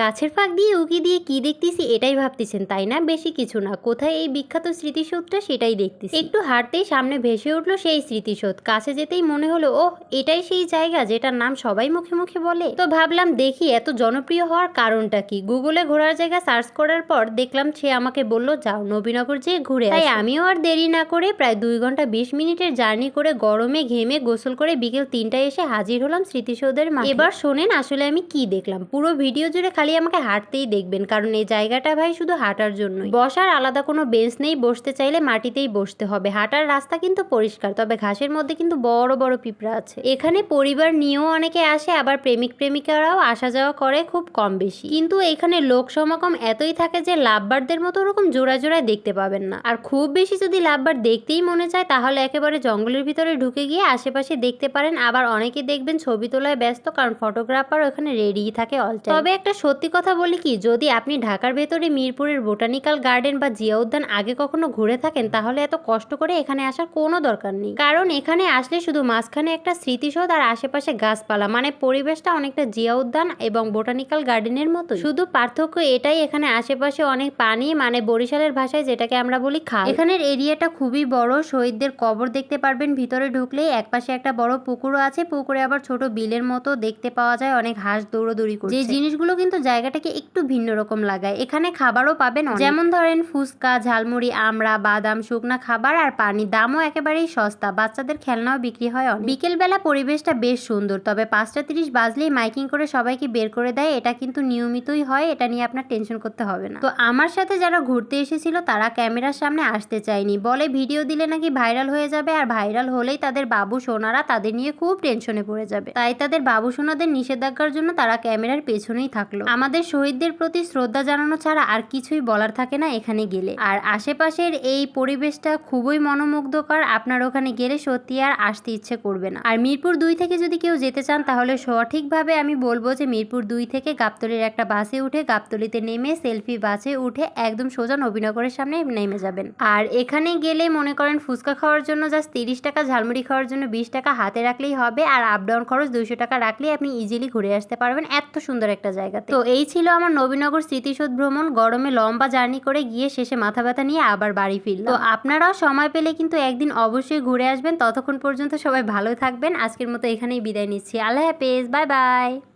গাছের ফাঁক দিয়ে উকি দিয়ে কি দেখতেছি এটাই ভাবতেছেন তাই না? বেশি কিছু না, কোথায় এই বিখ্যাত স্মৃতিসৌধটা সেটাই দেখতেছি। একটু হাঁটতেই সামনে ভেসে উঠলো সেই স্মৃতিসৌধ। কাছে যেতেই মনে হলো ওহ, এটাই সেই জায়গা যেটার নাম সবাই মুখে মুখে বলে। তো ভাবলাম দেখি এত জনপ্রিয় হওয়ার কারণটা কি। গুগলে ঘোরার জায়গা সার্চ করার পর দেখলাম সে আমাকে বলল যাও নবীনগর যেয়ে ঘুরে আসো। তাই আমিও আর দেরি না করে প্রায় 2 ঘন্টা 20 মিনিটের জার্নি করে গরমে ঘেমে গোসল করে বিকেল 3টায় এসে হাজির হলাম স্মৃতিসৌধের মাঠে। এবার শোনেন আসলে আমি কি দেখলাম। পুরো ভিডিও জুড়ে খালি আমাকে হাঁটতেই দেখবেন, কারণ এই জায়গাটা ভাই শুধু হাঁটার জন্যই। বসার আলাদা কোনো বেঞ্চ নেই, বসতে চাইলে মাটিতেই বসতে হবে। হাঁটার রাস্তা কিন্তু পরিষ্কার, তবে ঘাসের মধ্যে কিন্তু বড় বড় পিঁপড়া আছে। এখানে পরিবার নিয়েও অনেকে আসে, আবার প্রেমিক প্রেমিকারাও আসা যাওয়া করে খুব কম বেশি। কিন্তু এখানে লোক সমাগম এতই থাকে যে লাভবারদের মতো ওরকম জোড়া জোড়ায় দেখতে পাবেন না। আর খুব বেশি যদি লাভবার দেখতেই মনে চায় তাহলে একেবারে জঙ্গলের ভিতরে ঢুকে গিয়ে আশেপাশে দেখতে পারেন। আবার অনেকে দেখবেন ছবি তোলায় ব্যস্ত, কারণ ফটোগ্রাফার ওখানে রেডিই থাকে অল টাইম। তবে একটা সত্যি কথা বলি কি, যদি আপনি ঢাকার ভেতরে মিরপুরের বোটানিক্যাল গার্ডেন বা জিয়া উদ্যান আগে কখনো ঘুরে থাকেন তাহলে এত কষ্ট করে এখানে আসার কোনো দরকার নেই। কারণ এখানে আসলে শুধু মাঝখানে একটা স্মৃতিসৌধ আর আশেপাশে গাছপালা, মানে পরিবেশটা অনেকটা জিয়া উদ্যান এবং বোটানিক্যাল গার্ডেনের মতো। শুধু পার্থক্য এটাই, এখানে আশেপাশে অনেক পানি, মানে বরিশালের ভাষায় যেটাকে আমরা বলি খাল। এখানের এরিয়াটা খুবই বড়, শহীদদের কবর দেখতে পারবেন ভিতরে ঢুকলেই। একপাশে একটা বড় পুকুরও আছে, পুকুরে আবার ছোট বিলের মতো দেখতে পাওয়া যায়, অনেক হাঁস দৌড়াদৌড়ি করছে। যে জিনিসগুলো কিন্তু জায়গাটাকে একটু ভিন্ন রকম লাগায়। এখানে খাবারও পাবেন, যেমন ধরেন ফুচকা, ঝালমুড়ি, আমড়া, বাদাম, শুকনা খাবার আর পানি। দামও একেবারেই সস্তা, বাচ্চাদের খেলনাও বিক্রি হয় অনেক। বিকেল বেলা পরিবেশটা বেশ সুন্দর, তবে 5:30 বাজলেই মাইকিং করে সবাইকে বের করে দেয়। এটা কিন্তু নিয়মিতই হয়, এটা নিয়ে আপনার টেনশন করতে হবে না। তো আমার সাথে যারা ঘুরতে এসেছিল তারা ক্যামেরার সামনে আসতে চায়নি, বলে ভিডিও দিলে নাকি ভাইরাল হয়ে যাবে, আর ভাইরাল হলেই তাদের বাবু সোনারা তাদের নিয়ে খুব টেনশনে পড়ে যাবে। তাই তাদের বাবু সোনাদের নিষেধাজ্ঞার জন্য তারা ক্যামেরার পেছনেই থাকলো। আমাদের শহীদদের প্রতি শ্রদ্ধা জানানো ছাড়া আর কিছুই বলার থাকে না এখানে গেলে। আর আশেপাশের এই পরিবেশটা খুবই মনোমুগ্ধকর, আপনার ওখানে গেলে সত্যি আর আসতে ইচ্ছে করবে না। আর মিরপুর 2 থেকে যদি কেউ যেতে চান তাহলে সঠিকভাবে আমি বলবো যে মিরপুর 2 থেকে গাবতলীর একটা বাসে উঠে গাবতলীতে নেমে সেলফি বাসে উঠে একদম সোজা নবীনগরের সামনে নেমে যাবেন। আর এখানে গেলে মনে করেন ফুচকা খাওয়ার জন্য জাস্ট 30 টাকা, ঝালমুড়ি খাওয়ার জন্য 20 টাকা হাতে রাখলেই হবে। আর আপ ডাউন খরচ 200 টাকা রাখলেই আপনি ইজিলি ঘুরে আসতে পারবেন এত সুন্দর একটা জায়গাতে। তো এই ছিল আমার নবীনগর স্মৃতিসৌধ ভ্রমণ। গরমে লম্বা জার্নি করে গিয়ে শেষে মাথা ব্যথা নিয়ে আবার বাড়ি ফিরলাম। তো আপনারাও সময় পেলে কিন্তু একদিন অবশ্যই ঘুরে আসবেন। ততক্ষণ পর্যন্ত সবাই ভালো থাকবেন। আজকের মতো এখানেই বিদায় নিচ্ছি। আল্লাহ হাফেজ, বাই বাই।